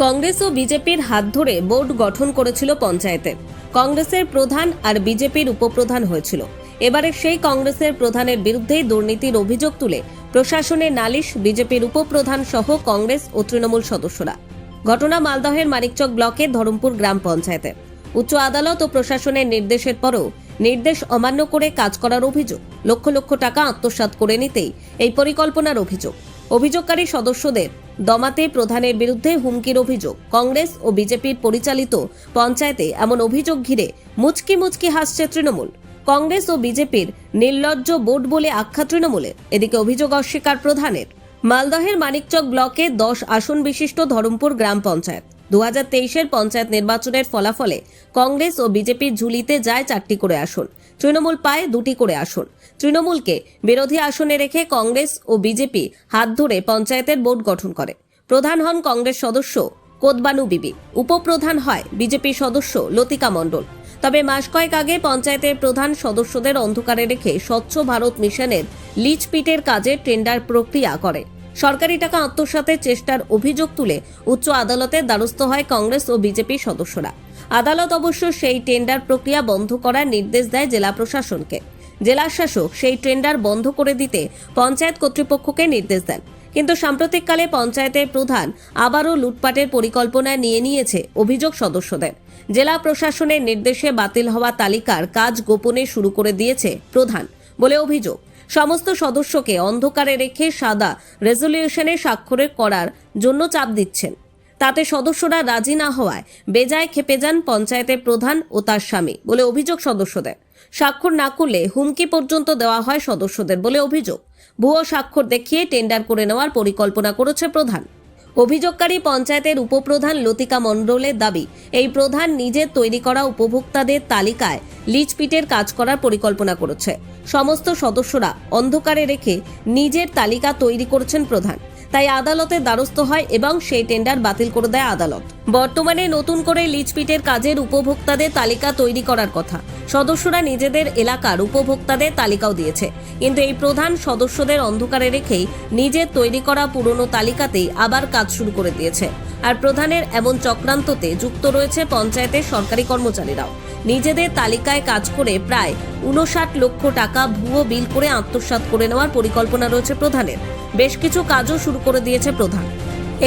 কংগ্রেস ও বিজেপির হাত ধরে বোর্ড গঠন করেছিল পঞ্চায়েতে। কংগ্রেসের প্রধান আর বিজেপির উপপ্রধান হয়েছিল। এবারে সেই কংগ্রেসের প্রধানের বিরুদ্ধেই দুর্নীতির অভিযোগ তুলে প্রশাসনে নালিশ বিজেপির উপপ্রধান সহ কংগ্রেস ও তৃণমূল সদস্যরা। ঘটনা মালদহের মানিকচক ব্লকের ধরমপুর গ্রাম পঞ্চায়েতে। উচ্চ আদালত ও প্রশাসনের নির্দেশের পরেও নির্দেশ অমান্য করে কাজ করার অভিযোগ, লক্ষ লক্ষ টাকা আত্মসাৎ করে নিতেই এই পরিকল্পনার অভিযোগ। অভিযোগকারী সদস্যদের দমাতে প্রধানের বিরুদ্ধে হুমকির অভিযোগ। কংগ্রেস ও বিজেপির পরিচালিত পঞ্চায়েতে এমন অভিযোগ ঘিরে মুচকি মুচকি হাসছে তৃণমূল। কংগ্রেস ও বিজেপির নির্লজ্জ বোর্ড বলে আখ্যা তৃণমূলের। এদিকে অভিযোগ অস্বীকার প্রধানের। মালদহের মানিকচক ব্লকে 10 আসন বিশিষ্ট ধরমপুর গ্রাম পঞ্চায়েত 2023-এর পঞ্চায়েত নির্বাচনের ফলাফলে কংগ্রেস ও বিজেপির ঝুলিতে যায় 4টি করে আসন, তৃণমূল পায় 2টি করে আসন। তৃণমূলকে বিরোধী আসনে রেখে কংগ্রেস ও বিজেপি হাত ধরে পঞ্চায়েতের বোর্ড গঠন করে। প্রধান হন কংগ্রেস সদস্য কোদবানু বিবি, উপপ্রধান হয় বিজেপি সদস্য লতিকা মণ্ডল। তবে মাস কয়েক আগে পঞ্চায়েতের প্রধান সদস্যদের অন্ধকারে রেখে স্বচ্ছ ভারত মিশনের লিচপিটের কাজে টেন্ডার প্রক্রিয়া করে সরকারি টাকা আত্মসাতের চেষ্টার অভিযোগ তুলে উচ্চ আদালতের দ্বারস্থ হয় কংগ্রেস ও বিজেপি সদস্যরা। আদালত অবশ্য সেই টেন্ডার প্রক্রিয়া বন্ধ করার নির্দেশ দেয় জেলা প্রশাসনকে। জেলা শাসক সেই টেন্ডার বন্ধ করে দিতে পঞ্চায়েত কর্তৃপক্ষকে নির্দেশ দেন। কিন্তু সাম্প্রতিককালে পঞ্চায়েতের প্রধান আবারও লুটপাটের পরিকল্পনা নিয়ে নিয়েছে অভিযোগ সদস্যদের। জেলা প্রশাসনের নির্দেশে বাতিল হওয়া তালিকার কাজ গোপনে শুরু করে দিয়েছে প্রধান বলে অভিযোগ। সমস্ত সদস্যকে অন্ধকারে রেখে সাদা রেজলিউশনে স্বাক্ষর করার জন্য চাপ দিচ্ছেন। তাতে সদস্যরা রাজি না হওয়ায় বেজায় ক্ষেপে যান পঞ্চায়েতের প্রধান ও তার স্বামী বলে অভিযোগ সদস্যদের। স্বাক্ষর না করলে হুমকি পর্যন্ত দেওয়া হয় সদস্যদের বলে অভিযোগ। ভুয়ো স্বাক্ষর দেখিয়ে টেন্ডার করে নেওয়ার পরিকল্পনা করেছে প্রধান। অভিযোগকারী পঞ্চায়েতের উপপ্রধান লতিকা মণ্ডলের দাবি, এই প্রধান নিজের তৈরি করা উপভোক্তাদের তালিকায় লিচপিটের কাজ করার পরিকল্পনা করেছে। সমস্ত সদস্যরা অন্ধকারে রেখে নিজের তালিকা তৈরি করেছেন প্রধান। তাই আদালতের দ্বারস্থ হয় এবং সেই টেন্ডার বাতিল করে দেয় আদালত। বর্তমানে নতুন করে লিচপিটের কাজের উপভোক্তাদের তালিকা তৈরি করার কথা। সদস্যরা নিজেদের এলাকার উপভোক্তাদের তালিকাও দিয়েছে, কিন্তু এই প্রধান সদস্যদের অন্ধকারে রেখেই নিজের তৈরি করা পুরনো তালিকাতেই আবার কাজ শুরু করে দিয়েছে। আর প্রধানের এমন চক্রান্ততে যুক্ত রয়েছে পঞ্চায়েতের সরকারি কর্মচারীরাও। নিজেদের তালিকায় কাজ করে প্রায় 59 লক্ষ টাকা ভুয়ো বিল করে আত্মসাৎ করে নেওয়ার পরিকল্পনা রয়েছে প্রধানের। বেশ কিছু কাজও শুরু করে দিয়েছে প্রধান।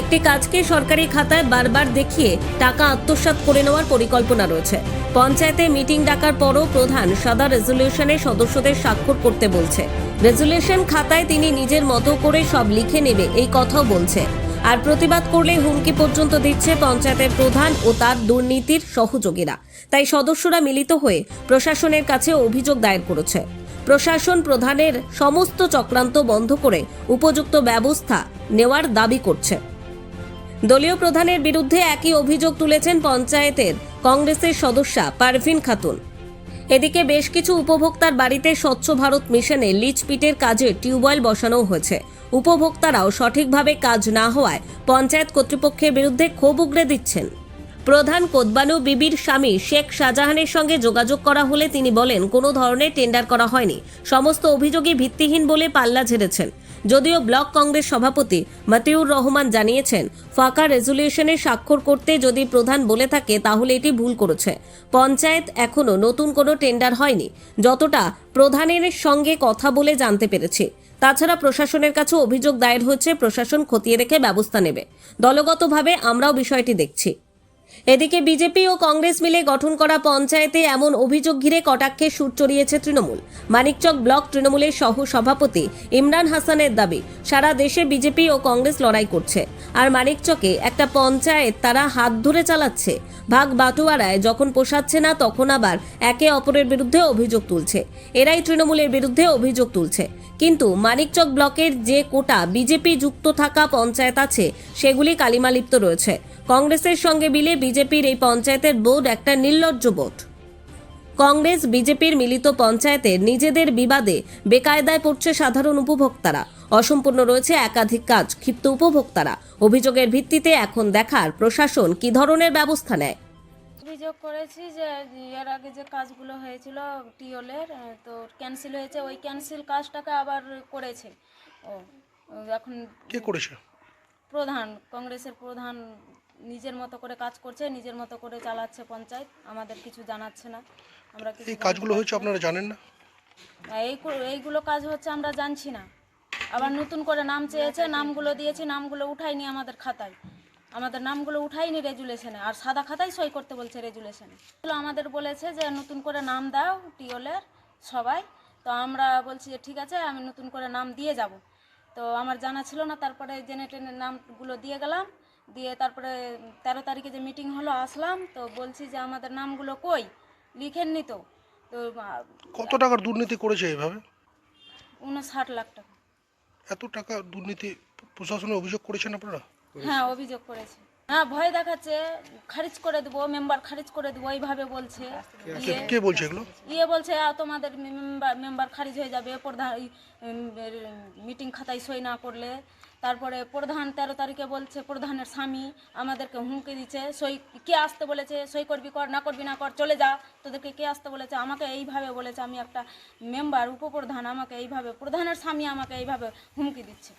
একটি কাজকে সরকারি খাতায় বারবার দেখিয়ে টাকা আত্মসাৎ করে নেওয়ার পরিকল্পনা রয়েছে। পঞ্চায়েতে মিটিং ডাকার পরও প্রধান সাদা রেজলিউশনে সদস্যদের স্বাক্ষর করতে বলছে। রেজলিউশন খাতায় তিনি নিজের মতো করে সব লিখে নেবে এই কথাও বলছে। আর প্রতিবাদ করলে হুমকি পর্যন্ত দিচ্ছে পঞ্চায়েতের প্রধান ও তার দুর্নীতির সহযোগীরা। তাই সদস্যরা মিলিত হয়ে প্রশাসনের কাছে অভিযোগ দায়ের করেছে। প্রশাসন প্রধানের সমস্ত চক্রান্ত বন্ধ করে উপযুক্ত ব্যবস্থা নেওয়ার দাবি করছে। দলীয় প্রধানের বিরুদ্ধে একই অভিযোগ তুলেছেন পঞ্চায়েতের কংগ্রেসের সদস্যা পারভিন খাতুন। এদিকে বেশ কিছু উপভোক্তার বাড়িতে স্বচ্ছ ভারত মিশনে লিচপিটের কাজে টিউবওয়েল বসানো হয়েছে। উপভোক্তারাও সঠিকভাবে কাজ না হওয়ায় পঞ্চায়েত কর্তৃপক্ষের বিরুদ্ধে ক্ষোভ উগরে দিচ্ছেন। প্রধান কোদবানু বিবির স্বামী শেখ শাহজাহানের সঙ্গে যোগাযোগ করা হলে তিনি বলেন, কোনো ধরনের টেন্ডার করা হয়নি, সমস্ত অভিযোগই ভিত্তিহীন বলে পাল্লা ঝেড়েছেন। যদিও ব্লক কংগ্রেস সভাপতি মতিউর রহমান জানিয়েছেন, ফাঁকা রেজলিউশনে স্বাক্ষর করতে যদি প্রধান বলে থাকে তাহলে এটি ভুল করেছে। পঞ্চায়েত এখনো নতুন কোনো টেন্ডার হয়নি, যতটা প্রধানের সঙ্গে কথা বলে জানতে পেরেছি। তাছাড়া প্রশাসনের কাছে অভিযোগ দায়ের হয়েছে, প্রশাসন খতিয়ে দেখে ব্যবস্থা নেবে। দলগতভাবে আমরাও বিষয়টি দেখছি। এদিকে বিজেপি ও কংগ্রেস মিলে গঠন করা পঞ্চায়েতে এমন অভিযোগ ঘিরে কটাক্ষে সুর চড়িয়েছে তৃণমূল। মানিকচক ব্লক তৃণমূলের সহ সভাপতি ইমরান হাসানের দাবি, সারা দেশে বিজেপি ও কংগ্রেস লড়াই করছে, আর মানিকচকে একটা পঞ্চায়েত তারা হাত ধরে চালাচ্ছে। ভাগ বাটোয়ারায় যখন পোষাচ্ছে না তখন আবার একে অপরের বিরুদ্ধে অভিযোগ তুলছে। এরাই তৃণমূলের বিরুদ্ধে অভিযোগ তুলছে। কিন্তু মানিকচক ব্লকের যে কোটা বিজেপি যুক্ত থাকা পঞ্চায়েত আছে সেগুলি কালিমালিপ্ত রয়েছে। কংগ্রেসের সঙ্গে মিলে বিজেপির এই পঞ্চায়েতের বোর্ড একটা নির্লজ্জ বোর্ড। কংগ্রেস বিজেপির মিলিত পঞ্চায়েতের নিজেদের বিবাদে বেকায়দায় পড়ছে সাধারণ উপভোক্তারা। অসম্পূর্ণ রয়েছে একাধিক কাজ, ক্ষিপ্ত উপভোক্তারা। অভিযোগের ভিত্তিতে এখন দেখার প্রশাসন কি ধরনের ব্যবস্থা নেয়। অভিযোগ করেছি যে এর আগে যে কাজগুলো হয়েছিল টিওলের তো ক্যান্সেল হয়েছে, ওই ক্যান্সেল কাজটাকে আবার করেছে। ও এখন কে করেছে? প্রধান, কংগ্রেসের প্রধান নিজের মতো করে কাজ করছে, নিজের মতো করে চালাচ্ছে পঞ্চায়েত, আমাদের কিছু জানাচ্ছে না। আমরা কিছু এই কাজগুলো হয়েছে আপনারা জানেন না? এইগুলো কাজ হচ্ছে আমরা জানছি না। আবার নতুন করে নাম চেয়েছে, নামগুলো দিয়েছি, নামগুলো উঠায়নি আমাদের খাতায়, আমাদের নামগুলো উঠায়নি রেজুলেশনে, আর সাদা খাতায় সই করতে বলছে রেজুলেশনে। আমাদের বলেছে যে নতুন করে নাম দাও টিওলের সবাই। তো আমরা বলছি যে ঠিক আছে, আমি নতুন করে নাম দিয়ে যাব। তো আমার জানা ছিল না, তারপরে জেনে টেনে নামগুলো দিয়ে গেলাম। দিয়ে তারপরে 13 তারিখে যে মিটিং হলো আসলাম, তো বলছি যে আমাদের নামগুলো কই, লিখেননি তো। তো কত টাকার দুর্নীতি করেছে এইভাবে? 59 লাখ টাকা। এত টাকা দুর্নীতি প্রশাসনে অভিযোগ করেছেন আপনারা? হ্যাঁ, অভিযোগ করেছে। হ্যাঁ, ভয় দেখাচ্ছে, খারিজ করে দেবো, মেম্বার খারিজ করে দেবো, এইভাবে বলছে। কে বলছে এগুলো? বলছে তোমাদের মেম্বার খারিজ হয়ে যাবে প্রধান মিটিং খাতায় সই না করলে। তারপরে প্রধান 13 তারিখে বলছে, প্রধানের স্বামী আমাদেরকে হুমকি দিচ্ছে, সই কে আসতে বলেছে, সই করবি কর, না করবি না কর, চলে যা, তোদেরকে কে আসতে বলেছে। আমাকে এইভাবে বলেছে, আমি একটা মেম্বার উপপ্রধান, আমাকে এইভাবে প্রধানের স্বামী আমাকে এইভাবে হুমকি দিচ্ছে।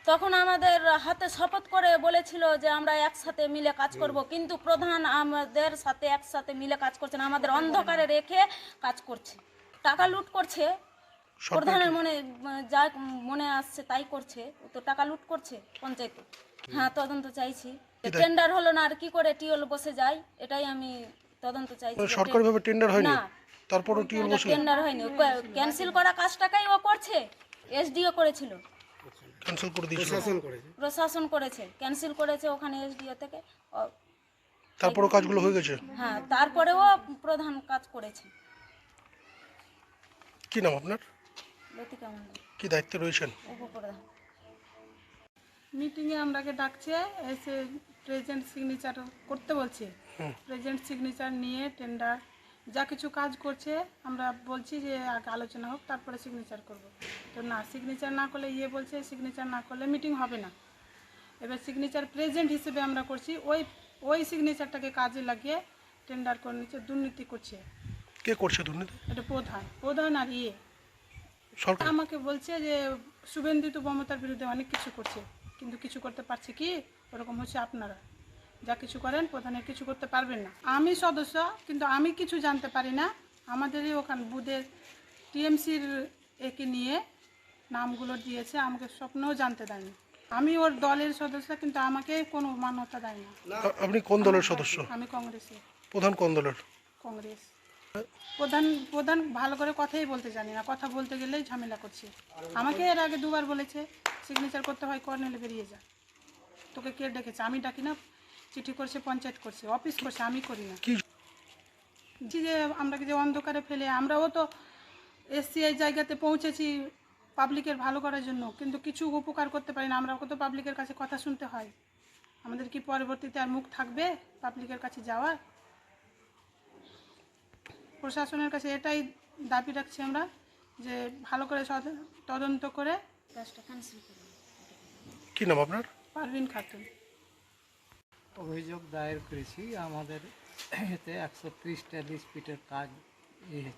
তখন আমাদের হাতে শপথ করে বলেছিল যে আমরা একসাথে মিলে কাজ করব, কিন্তু প্রধান আমাদের সাথে একসাথে মিলে কাজ করছে না, আমাদের অন্ধকারে রেখে কাজ করছে, টাকা লুট করছে। প্রধানের যা মনে আসছে তাই করছে, তো টাকা লুট করছে পঞ্চায়েতে। হ্যাঁ, তদন্ত চাইছি। টেন্ডার হলো না, আর কি করে টিওল বসে যায়, এটাই আমি তদন্ত চাইছি। সরকারিভাবে টেন্ডার হয়নি, না, তারপরও টিউল বসে টেন্ডার হয়নি, ক্যান্সেল করা কাজটাকেই ও করছে। এসডিও করেছিল, ক্যান্সেল করে দিয়েছে, প্রশাসন করেছে, ক্যান্সেল করেছে ওখানে এসডিও থেকে। তারপরও কাজগুলো হয়ে গেছে। হ্যাঁ, তারপরেও প্রধান কাজ করেছে। কি নাম আপনার? লতিকা মন্ডল, কি দায়িত্বে রয়েছেন? উপপ্রধান। মিটিংয়ে আমরাকে ডাকছে, এসে প্রেজেন্ট সিগনেচার করতে বলছে। প্রেজেন্ট সিগনেচার নিয়ে টেন্ডার যা কিছু কাজ করছে আমরা বলছি যে আগে আলোচনা হোক, তারপরে সিগনেচার করব। তো না, সিগনেচার না করলে বলছে সিগনেচার না করলে মিটিং হবে না। এবার সিগনেচার প্রেজেন্ট হিসেবে আমরা করছি, ওই সিগনেচারটাকে কাজে লাগিয়ে টেন্ডার করে নিচ্ছে, দুর্নীতি করছে। কে করছে দুর্নীতি? এটা প্রধান আর সরকার আমাকে বলছে যে শুভেন্দু তো মমতার বিরুদ্ধে অনেক কিছু করছে, কিন্তু কিছু করতে পারছে কি? ওরকম হচ্ছে আপনারা যা কিছু করেন, প্রধানের কিছু করতে পারবেন না। আমি সদস্য, কিন্তু আমি কিছু জানতে পারি না। আমাদেরই ওখান বুথের টিএমসির একে নিয়ে নামগুলো দিয়েছে, আমাকে স্বপ্নও জানতে দেয়নি। আমি ওর দলের সদস্য, কিন্তু আমাকে কোনো মান্যতা দেয় না। আপনি কোন দলের সদস্য? আমি কংগ্রেসের। প্রধান কোন দলের? কংগ্রেস। প্রধান ভালো করে কথাই বলতে জানি না, কথা বলতে গেলেই ঝামেলা করছে। আমাকে এর আগে দুবার বলেছে সিগনেচার করতে হয়, কর্নেলে বেরিয়ে যা, তোকে কে ডেকেছে? আমি ডাকি না, চিঠি করছে, পঞ্চায়েত করছে, অফিস করছে, আমি করি না। কি যে আমরা যে অন্ধকারে ফেলে, আমরাও তো এসছি এই জায়গাতে পৌঁছেছি পাবলিকের ভালো করার জন্য, কিন্তু কিছু উপকার করতে পারি না। আমরাও তো পাবলিকের কাছে কথা শুনতে হয়। আমাদের কি পরবর্তীতে আর মুখ থাকবে পাবলিকের কাছে যাওয়ার? প্রশাসনের কাছে এটাই দাবি রাখছি আমরা, যে ভালো করে তদন্ত করে কাজটা ক্যান্সেল করে। কি নাম আপনার? পারভিন খাতুন। অভিযোগ দায়ের করেছি। আমাদের এতে 130টা লিস্পিটের কাজ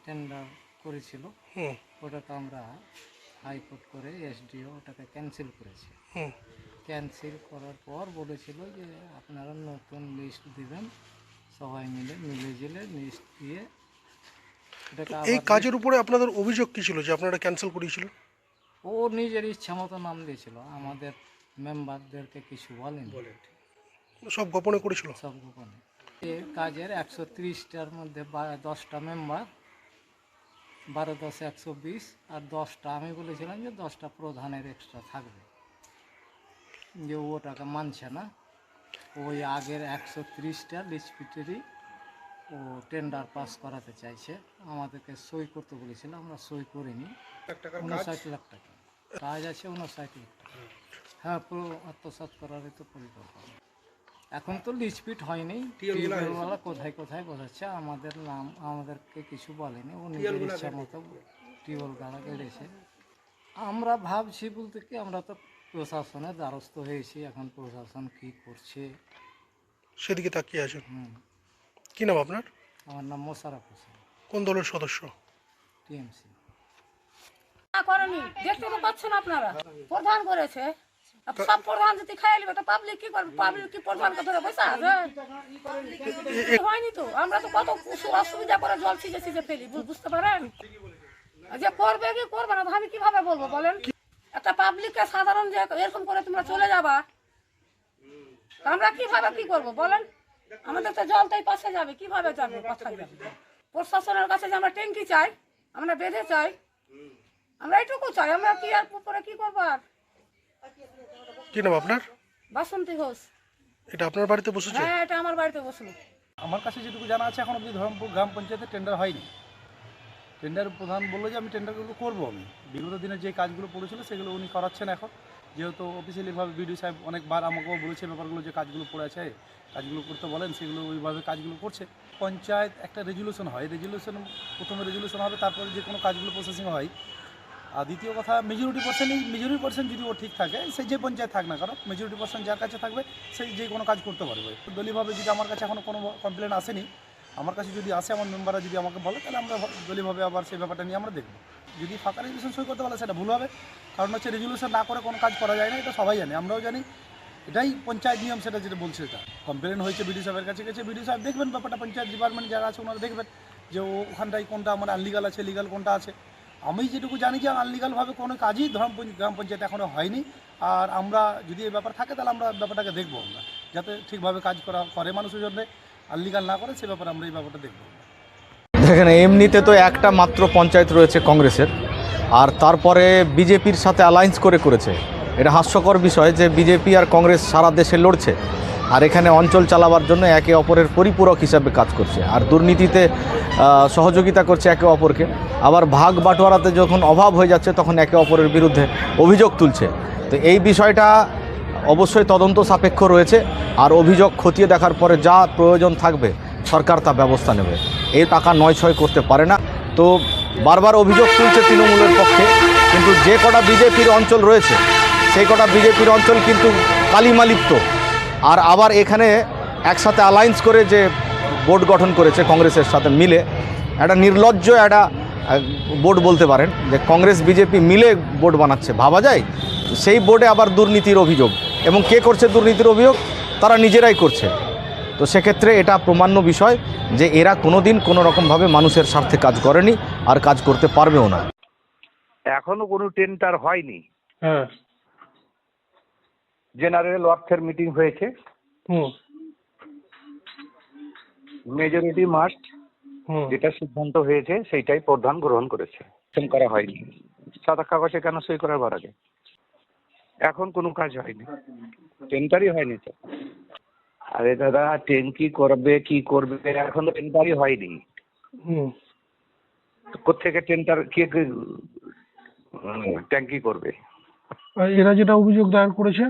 টেন্ডার করেছিল, ওটাকে আমরা হাইকোর্ট করে এসডিও ওটাকে ক্যান্সেল করেছি। ক্যান্সেল করার পর বলেছিল যে আপনারা নতুন লিস্ট দিবেন, সবাই মিলে ঝিলে লিস্ট দিয়ে এটাকে। এই কাজের উপরে আপনাদের অভিযোগ কি ছিল যে আপনারা ক্যান্সেল করেছিলেন? ও নিজের ইচ্ছা মতো নাম দিয়েছিল, আমাদের মেম্বারদেরকে কিছু বলেনি, সব গোপনে করেছিল? সব গোপনে। এই কাজের 130টার মধ্যে 10টা মেম্বার, 12 10 120, আর 10টা আমি বলেছিলাম যে 10টা প্রধানের এক্সট্রা থাকবে, যে ওটাকে মানছে না। ওই আগের 130টা লিস্পিটেরই ও টেন্ডার পাস করাতে চাইছে, আমাদেরকে সই করতে বলেছিল, আমরা সই করিনি। 59 লাখ টাকা কাজ আছে, 59 লাখ টাকা। হ্যাঁ, পুরো আত্মসাৎ করারই তো পরিকল্পনা। এখন তো লিচপিট হয়নি, টিউবওয়েলওয়ালা কোথায় কোথায় বোঝাচ্ছে, আমাদের নাম আমাদেরকে কিছু বলেনি, ও নিজের ইচ্ছা মতো টিউবওয়েল গাড়া গেড়েছে। আমরা ভাবছি বলতে কি, আমরা তো প্রশাসনের দ্বারস্থ হয়েছি, এখন প্রশাসন কি করছে সেদিকে তাকিয়ে আছেন। কি নাম আপনার? আমার নাম মোশাররফ হোসেন, কোন দলের সদস্য? টিএমসি। না করেনি, দেখতে তো পাচ্ছেন আপনারা, প্রধান করেছে। আর সব প্রধান যদি খাই নেবে তো পাবলিক কি করবে? পাবলিক কি প্রধানকে ধরে বসে আছে? হয়নি তো, আমরা তো কত অসুবিধা করে জল সিজে সিজে ফেলি, বুঝতে পারেন? যে করবে কি করবে না আমি কিভাবে বলবো বলেন? একটা পাবলিককে সাধারণ যে এরকম করে তোমরা চলে যাবা, তা আমরা কিভাবে কি করবো বলেন? আমাদের তো জলটাই পাশে যাবে, কিভাবে যাবে? কোথায় যাবে? প্রশাসনের কাছে যে আমরা ট্যাঙ্কি চাই, আমরা বেঁধে চাই, আমরা এইটুকু চাই। আমরা কি আর উপরে কি করবো? আর কি নাম আপনার? বাসন্তী ঘোষ। এটা আপনার বাড়িতে বসেছে? হ্যাঁ, এটা আমার বাড়িতে বসলো। আমার কাছে যেটুকু জানা আছে এখন অবধি ধরমপুর গ্রাম পঞ্চায়েতে টেন্ডার হয়নি। টেন্ডার প্রধান বললো যে আমি টেন্ডারগুলো করবো। আমি বিগত দিনে যে কাজগুলো পড়েছিল সেগুলো উনি করাচ্ছেন এখন, যেহেতু অফিসিয়ালিভাবে বিডিও সাহেব অনেকবার আমাকেও বলেছে ব্যাপারগুলো, যে কাজগুলো পড়ে আছে কাজগুলো করতে বলেন, সেগুলো ওইভাবে কাজগুলো করছে। পঞ্চায়েত একটা রেজুলেশন হয়, রেজুলেশন প্রথমে রেজুলেশন হবে, তারপরে যে কোনো কাজগুলো প্রসেসিং হয়। আর দ্বিতীয় কথা, মেজরিটি পার্সেন্ট যদি ও ঠিক থাকে, সে যে পঞ্চায়েত থাক না কারণ মেজরিটি পার্সেন্ট যার কাছে থাকবে সেই যে কোনো কাজ করতে পারবে। দলীয়ভাবে যদি আমার কাছে এখনও কোনো কমপ্লেন আসেনি, আমার কাছে যদি আসে, আমার মেম্বাররা যদি আমাকে বলে, তাহলে আমরা দলীয়ভাবে আবার সেই ব্যাপারটা নিয়ে আমরা দেখব। যদি ফাঁকা রেজুলেশন সই করতে পারে সেটা ভুল হবে, কারণ হচ্ছে রেজুলেশন না করে কোনো কাজ করা যায় না, এটা সবাই জানে, আমরাও জানি, এটাই পঞ্চায়েত নিয়ম। সেটা যেটা বলছে, এটা কমপ্লেন হয়েছে বিডিও সাহেবের কাছে গেছে, বিডিও সাহেব দেখবেন ব্যাপারটা, পঞ্চায়েত ডিপার্টমেন্ট যারা আছে ওনারা দেখবেন যে ওখানটায় কোনটা আমার আনলিগাল আছে, লিগাল কোনটা আছে। আমি যেটুকু জানি যে আনলিগালভাবে কোনো কাজই গ্রাম পঞ্চায়েত এখনও হয়নি। আর আমরা যদি এই ব্যাপার থাকে তাহলে আমরা ব্যাপারটাকে দেখবো, আমরা যাতে ঠিকভাবে কাজ করে মানুষের জন্য, আনলিগাল না করে সে ব্যাপারে আমরা এই ব্যাপারটা দেখবো। দেখেন, এমনিতে তো একটা মাত্র পঞ্চায়েত রয়েছে কংগ্রেসের, আর তারপরে বিজেপির সাথে অ্যালায়েন্স করেছে। এটা হাস্যকর বিষয় যে বিজেপি আর কংগ্রেস সারা দেশে লড়ছে, আর এখানে অঞ্চল চালাবার জন্য একে অপরের পরিপূরক হিসাবে কাজ করছে, আর দুর্নীতিতে সহযোগিতা করছে একে অপরকে। আবার ভাগ বাটোয়ারাতে যখন অভাব হয়ে যাচ্ছে তখন একে অপরের বিরুদ্ধে অভিযোগ তুলছে। তো এই বিষয়টা অবশ্যই তদন্ত সাপেক্ষ রয়েছে, আর অভিযোগ খতিয়ে দেখার পরে যা প্রয়োজন থাকবে সরকার তা ব্যবস্থা নেবে। এই টাকা নয় করতে পারে না। তো বারবার অভিযোগ তুলছে তৃণমূলের পক্ষে, কিন্তু যে কটা বিজেপির অঞ্চল রয়েছে সেই কটা বিজেপির অঞ্চল কিন্তু কালিমালিপ্ত। আর আবার এখানে একসাথে অ্যালায়েন্স করে যে বোর্ড গঠন করেছে কংগ্রেসের সাথে মিলে, একটা নির্লজ্জ একটা বোর্ড বলতে পারেন, যে কংগ্রেস বিজেপি মিলে বোর্ড বানাচ্ছে, ভাবা যায়? সেই বোর্ডে আবার দুর্নীতির অভিযোগ, এবং কে করছে দুর্নীতির অভিযোগ? তারা নিজেরাই করছে। তো সেক্ষেত্রে এটা প্রমাণ্য বিষয় যে এরা কোনোদিন কোনো রকমভাবে মানুষের স্বার্থে কাজ করেনি, আর কাজ করতে পারবেও না। এখনো কোনো টেন্ডার হয়নি। হ্যাঁ। জেনারেল অর্থের মিটিং হয়েছে, মেজরিটি মাস্ট যেটা সিদ্ধান্ত হয়েছে সেইটাই প্রধান গ্রহণ করেছে, করা হয়নি। সাদা কাগজে কেন সই করার আগে? এখন কোনো কাজ হয়নি, টেন্ডারই হয়নি তো। আরে দাদা, ট্যাঙ্কি করবে কি করবে, এখন তো টেন্ডারই হয়নি। কোত্থেকে টেন্ডার, কে ট্যাঙ্কি করবে? এরা যেটা অভিযোগ দায়ের করেছে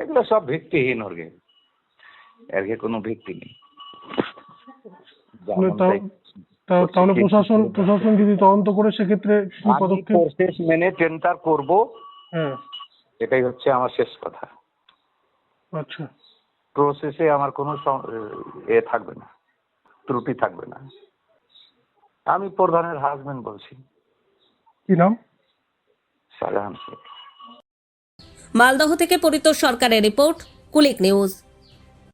এগুলো সব ভিত্তিহীন, এর কোনো ভিত্তি নেই। তাহলে প্রশাসন যদি তদন্ত করে সেক্ষেত্রে কি পদক্ষেপ? প্রসেস মেনে টেন্ডার করব, হ্যাঁ, এটাই হচ্ছে আমার শেষ কথা। আচ্ছা। প্রসেসে আমার কোনো থাকবে না, ত্রুটি থাকবে না। আমি প্রধানের হাজবেন্ড বলছি। কি নাম? শাহজাহান শেখ। মালদহ থেকে পরিতোষ সরকারের রিপোর্ট, কুলিক নিউজ।